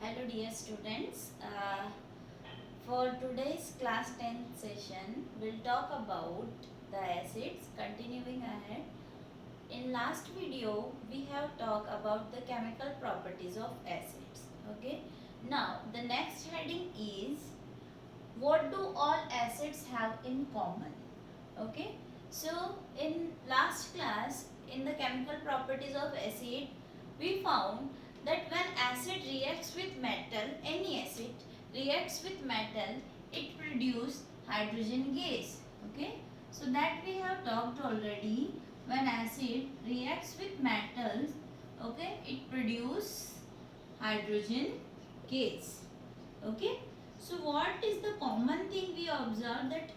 Hello dear students. For today's class 10th session, we'll talk about the acids. Continuing ahead. In last video, we have talked about the chemical properties of acids. Okay. Now, the next heading is what do all acids have in common? Okay. So, in last class, in the chemical properties of acid, we found that when acid reacts with metal, any acid reacts with metal, it produces hydrogen gas. Okay. So, that we have talked already. When acid reacts with metals, okay, it produces hydrogen gas. Okay. So, what is the common thing we observe, that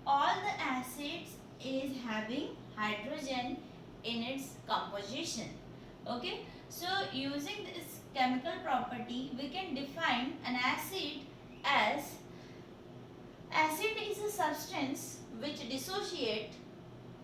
all the acids is having hydrogen in its composition. Okay. So, using this chemical property, we can define an acid as acid is a substance which dissociate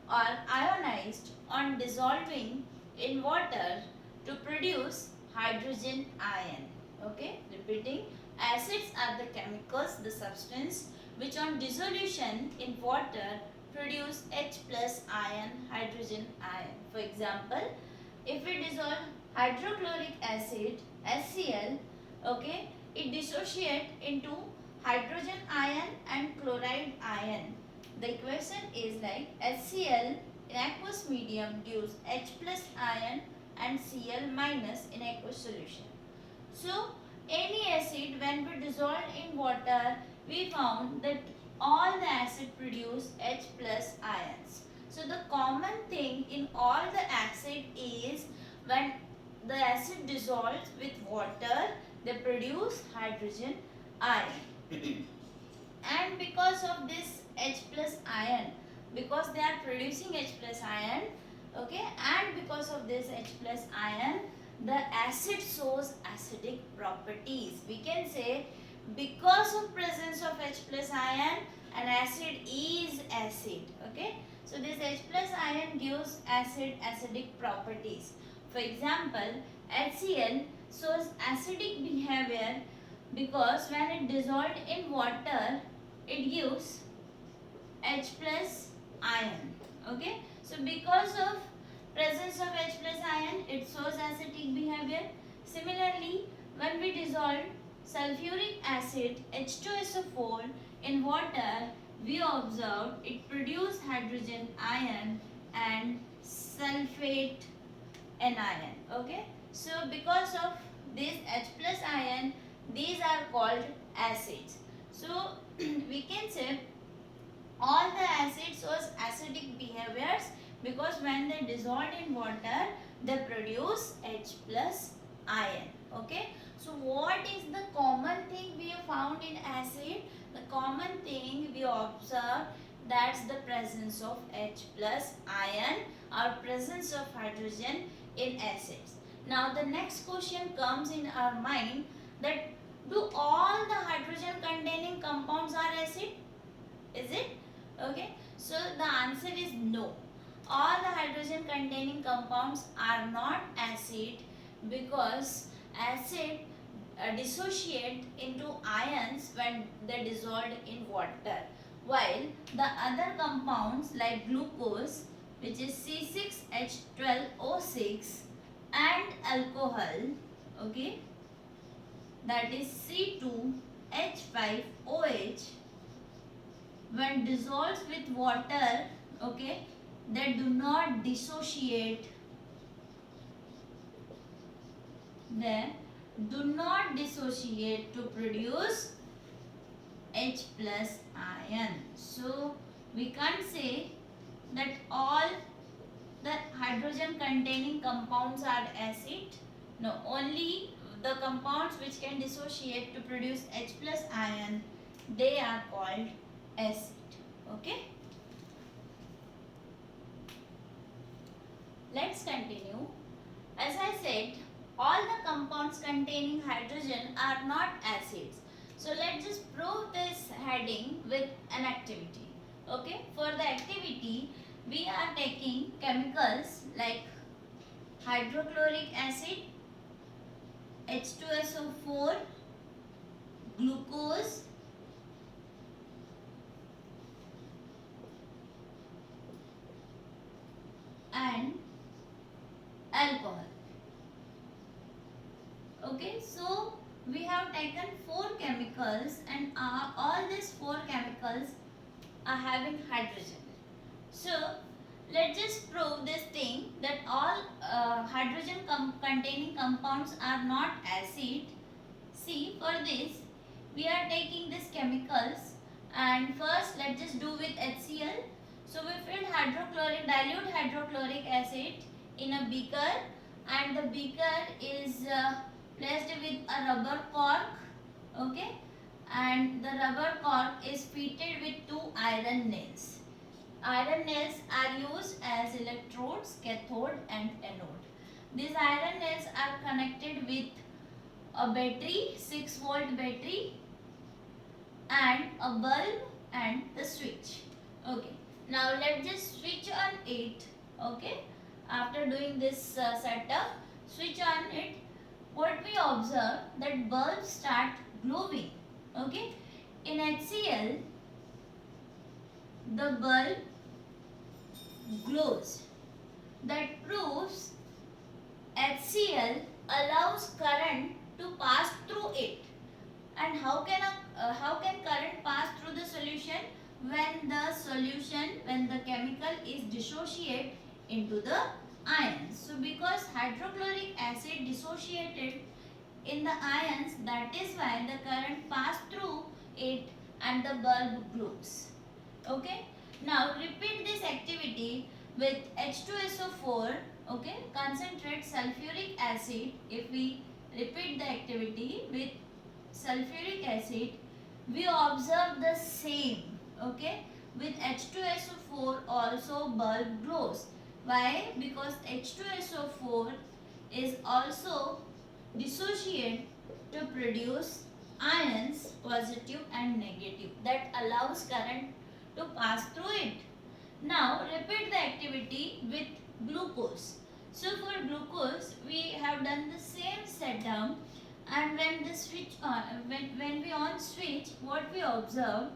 or ionized on dissolving in water to produce hydrogen ion. Okay, repeating, acids are the chemicals, the substance which on dissolution in water produce H plus ion, hydrogen ion. For example, if we dissolve hydrochloric acid, HCl, okay, it dissociate into hydrogen ion and chloride ion. The equation is like HCl in aqueous medium gives H plus ion and Cl minus in aqueous solution. So, any acid when we dissolve in water, we found that all the acid produce H plus ions. So, the common thing in all the acid is when the acid dissolves with water, they produce hydrogen ion. And because of this H plus ion, because they are producing H plus ion, okay, and because of this H plus ion, the acid shows acidic properties. We can say because of presence of H plus ion, an acid is acid. Okay, so this H plus ion gives acidic properties. For example, HCl shows acidic behavior because when it dissolved in water, it gives H plus ion. Okay, so because of presence of H plus ion, it shows acidic behavior. Similarly, when we dissolve sulfuric acid H2SO4 in water, we observe it produces hydrogen ion and sulfate anion. Okay, so because of this H plus ion, these are called acids. So we can say all the acids shows acidic behaviors because when they dissolve in water, they produce H plus ion. Okay, so what is the common thing we have found in acid? The common thing we observe, that's the presence of H plus ion or presence of hydrogen in acids. Now the next question comes in our mind, that do all the hydrogen containing compounds are acid? Is it? Okay. So the answer is no. All the hydrogen containing compounds are not acid because acid dissociate into ions when they dissolved in water, while the other compounds like glucose, which is C6H12O6, and alcohol, okay, that is C2H5OH, when dissolves with water, okay, they do not dissociate, they do not dissociate to produce H plus ion. So we can't say that all the hydrogen containing compounds are acid. No, only the compounds which can dissociate to produce H plus ion, they are called acid. Okay, let's continue. As I said, all the compounds containing hydrogen are not acids. So let's just prove this heading with an activity. Okay, for the activity, we are taking chemicals like hydrochloric acid, H2SO4, glucose, and alcohol. Okay, so we have taken four chemicals, and all these four chemicals are having hydrogen. So let's just prove this thing that all hydrogen containing compounds are not acid. See, for this we are taking these chemicals, and first let's just do with HCl. So we filled dilute hydrochloric acid in a beaker, and the beaker is placed with a rubber cork. Okay, and the rubber cork is fitted with two iron nails. Iron nails are used as electrodes, cathode and anode. These iron nails are connected with a battery, 6-volt battery, and a bulb and the switch. Okay, now let's just switch on it. Okay, after doing this setup, switch on it. What we observe, that bulbs start glowing. Okay, in HCl the bulb glows. That proves HCl allows current to pass through it. And how can current pass through the solution? When the chemical is dissociated into the ions. So because hydrochloric acid dissociated in the ions, that is why the current passed through it and the bulb glows. Okay, now repeat this activity with H2SO4. Okay, concentrate sulfuric acid. If we repeat the activity with sulfuric acid, we observe the same. Okay, with H2SO4 also bulb glows. Why? Because H2SO4 is also dissociate to produce ions, positive and negative, that allows current to pass through it. Now repeat the activity with glucose. So for glucose we have done the same setup, and when the switch when we on switch, what we observe,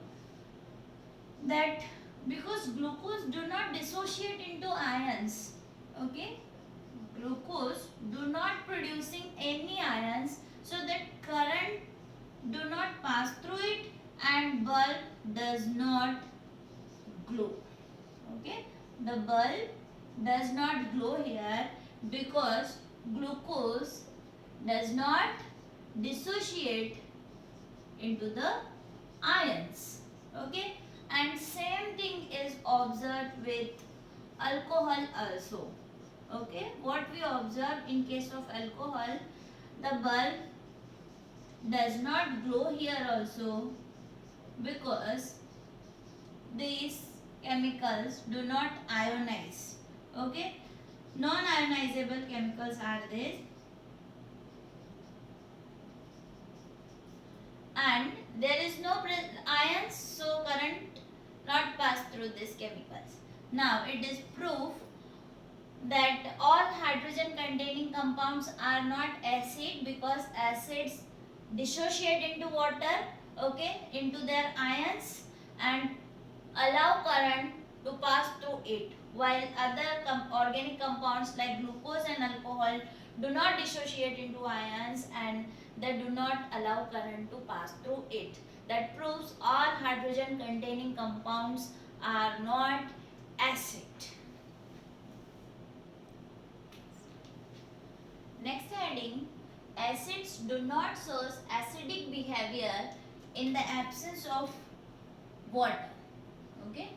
that because glucose do not dissociate into ions, okay, glucose do not producing any ions, so that current do not pass through it and bulb does not glow. Okay, the bulb does not glow here because glucose does not dissociate into the ions. Okay, and same thing is observed with alcohol also. Okay, what we observe in case of alcohol, the bulb does not glow here also because these chemicals do not ionize. Okay, non-ionizable chemicals are these, and there is no ions, so current not pass through these chemicals. Now it is proof that all hydrogen containing compounds are not acid, because acids dissociate into water, okay, into their ions, and allow current to pass through it, while other organic compounds like glucose and alcohol do not dissociate into ions and they do not allow current to pass through it. That proves all hydrogen containing compounds are not acid. Next heading, acids do not show acidic behavior in the absence of water. Okay,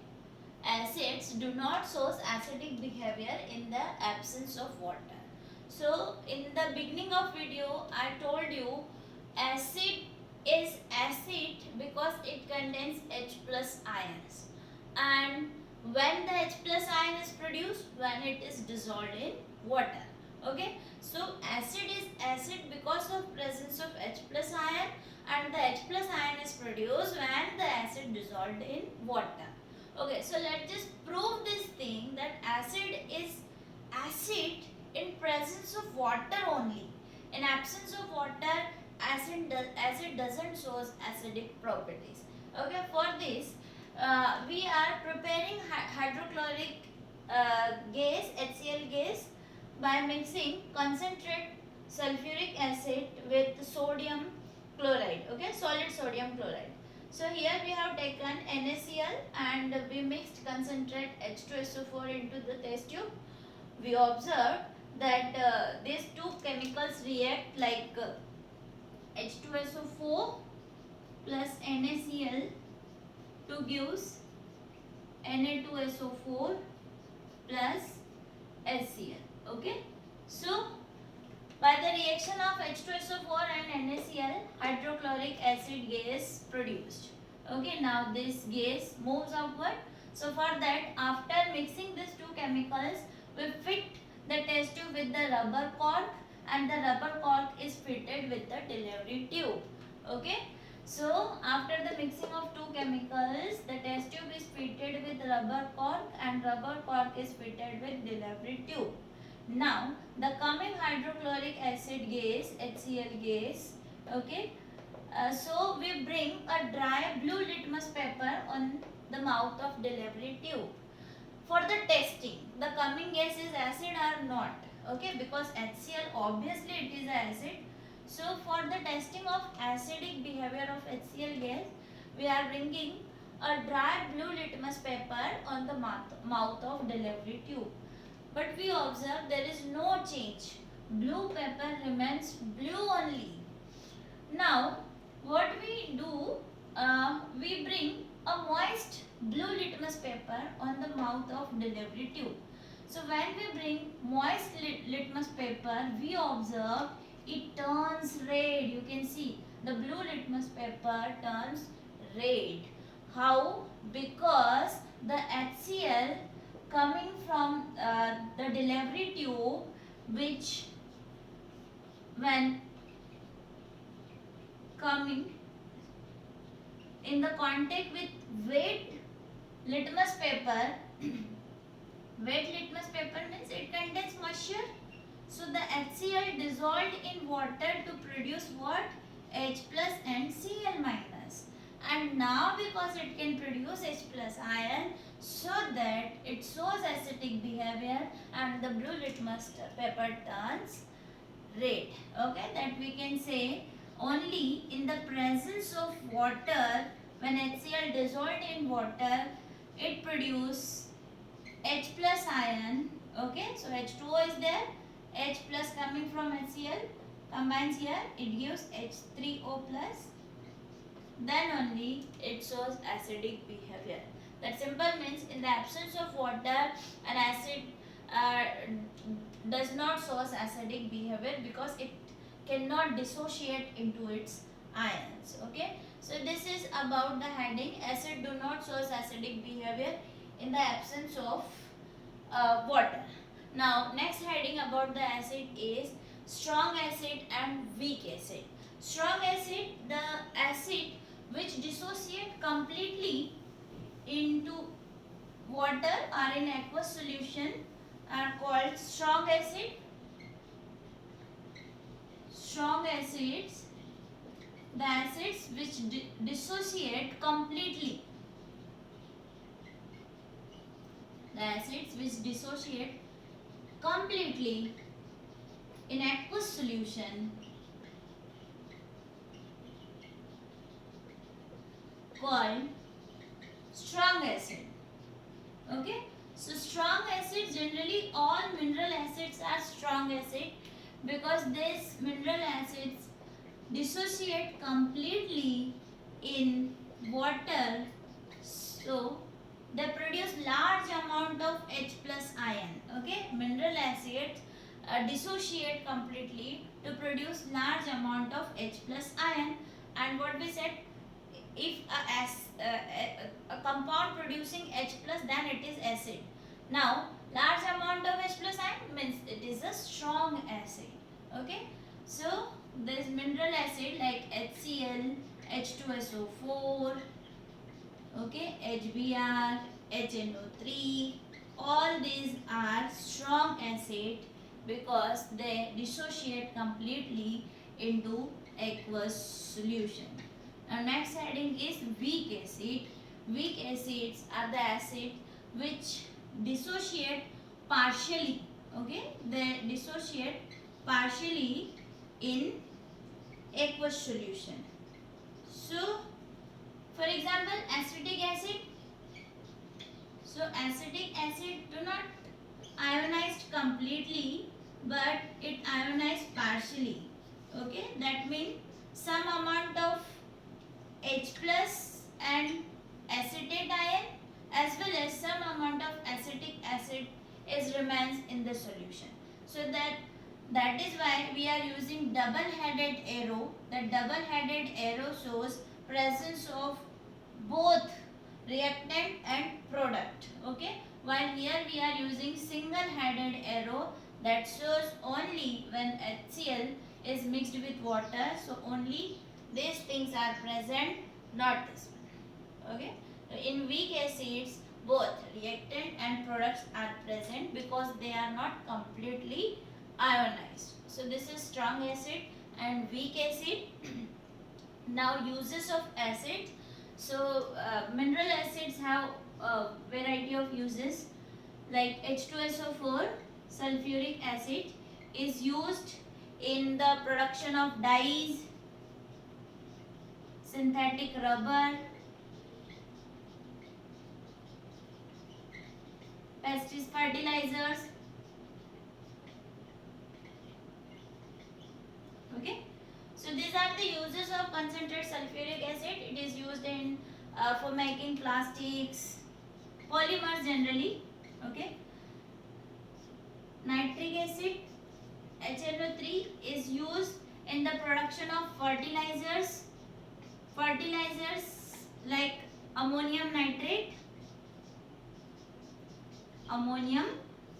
acids do not show acidic behavior in the absence of water. So in the beginning of video I told you acid is acid because it contains H plus ions, and when the H plus ion is produced, when it is dissolved in water. Okay, so acid is acid because of presence of H plus ion, and the H plus ion is produced when the acid dissolved in water. Okay, so let's just prove this thing, that acid is acid in presence of water only. In in absence of water, acid doesn't show acidic properties. Okay, for this we are preparing hydrochloric gas, HCl gas, by mixing concentrate sulfuric acid with sodium chloride. Okay, solid sodium chloride. So here we have taken NaCl and we mixed concentrate H2SO4 into the test tube. We observed that these two chemicals react like H2SO4 plus NaCl to gives Na2SO4 plus HCl. Okay, so by the reaction of H2SO4 and NaCl, hydrochloric acid gas produced. Okay, now this gas moves upward. So for that, after mixing these two chemicals, we fit the test tube with the rubber cork, and the rubber cork is fitted with the delivery tube. Okay, so after the mixing of two chemicals, the test tube is fitted with rubber cork and rubber cork is fitted with delivery tube. Now the coming hydrochloric acid gas, HCl gas, okay, so we bring a dry blue litmus paper on the mouth of delivery tube for the testing the coming gas is acid or not. Okay, because HCl obviously it is acid. So for the testing of acidic behavior of HCl gas, we are bringing a dry blue litmus paper on the mouth of delivery tube. But we observe there is no change. Blue paper remains blue only. Now what we do, we bring a moist blue litmus paper on the mouth of delivery tube. So when we bring moist litmus paper, we observe it turns red. You can see the blue litmus paper turns red. How? Because the HCl coming from the delivery tube, which when coming in the contact with wet litmus paper, wet litmus paper means it contains moisture. So the HCl dissolved in water to produce what? H plus and Cl minus. And now because it can produce H plus ion, so that it shows acidic behavior and the blue litmus paper turns red. Okay, that we can say only in the presence of water, when HCl dissolved in water, it produces H plus ion. Okay, so H2O is there, H plus coming from HCl combines here, it gives H3O plus. Then only it shows acidic behavior. That simple means in the absence of water, an acid does not show acidic behavior because it cannot dissociate into its ions. Okay, so this is about the heading acid do not show acidic behavior in the absence of water. Now next heading about the acid is strong acid and weak acid. Strong acid, the acid which dissociate completely into water or in aqueous solution are called strong acid. Strong acids, the acids which dissociate completely. The acids which dissociate completely in aqueous solution called strong acid. Okay, so strong acid, generally all mineral acids are strong acid because these mineral acids dissociate completely in water, so they produce large amount of H plus ion. Okay, mineral acids dissociate completely to produce large amount of H plus ion. And what we said, if a compound producing H plus, then it is acid. Now large amount of H plus ion means it is a strong acid. Okay, so this mineral acid like HCl, H2SO4, okay, HBr, HNO3, all these are strong acid because they dissociate completely into aqueous solution. Now next heading is weak acid. Weak acids are the acid which dissociate partially. Okay, they dissociate partially in aqueous solution. So, for example, acetic acid. So, acetic acid do not ionize completely, but it ionized partially. Okay, that means some amount of H plus and acetate ion as well as some amount of acetic acid is remains in the solution. So that is why we are using double headed arrow. The double headed arrow shows presence of both reactant and product. Okay, while here we are using single headed arrow that shows only when HCl is mixed with water, so only these things are present, not this one. Okay, so in weak acids both reactant and products are present because they are not completely ionized. So this is strong acid and weak acid. Now uses of acid. So mineral acids have a variety of uses, like H2SO4 sulfuric acid is used in the production of dyes, synthetic rubber, pesticides, fertilizers. Okay, so these are the uses of concentrated sulfuric acid. It is used in for making plastics, polymers generally. Okay, nitric acid HNO3 is used in the production of fertilizers like ammonium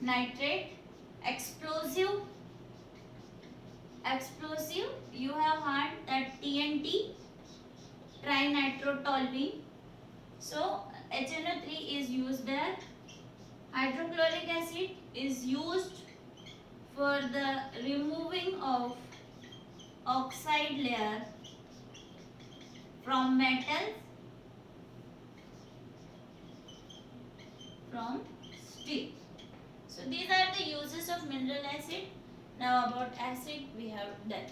nitrate, explosive, you have heard that TNT, trinitrotoluene. So HNO3 is used there. Hydrochloric acid is used for the removing of oxide layer from metals, from steel. So these are the uses of mineral acid. Now about acid we have done.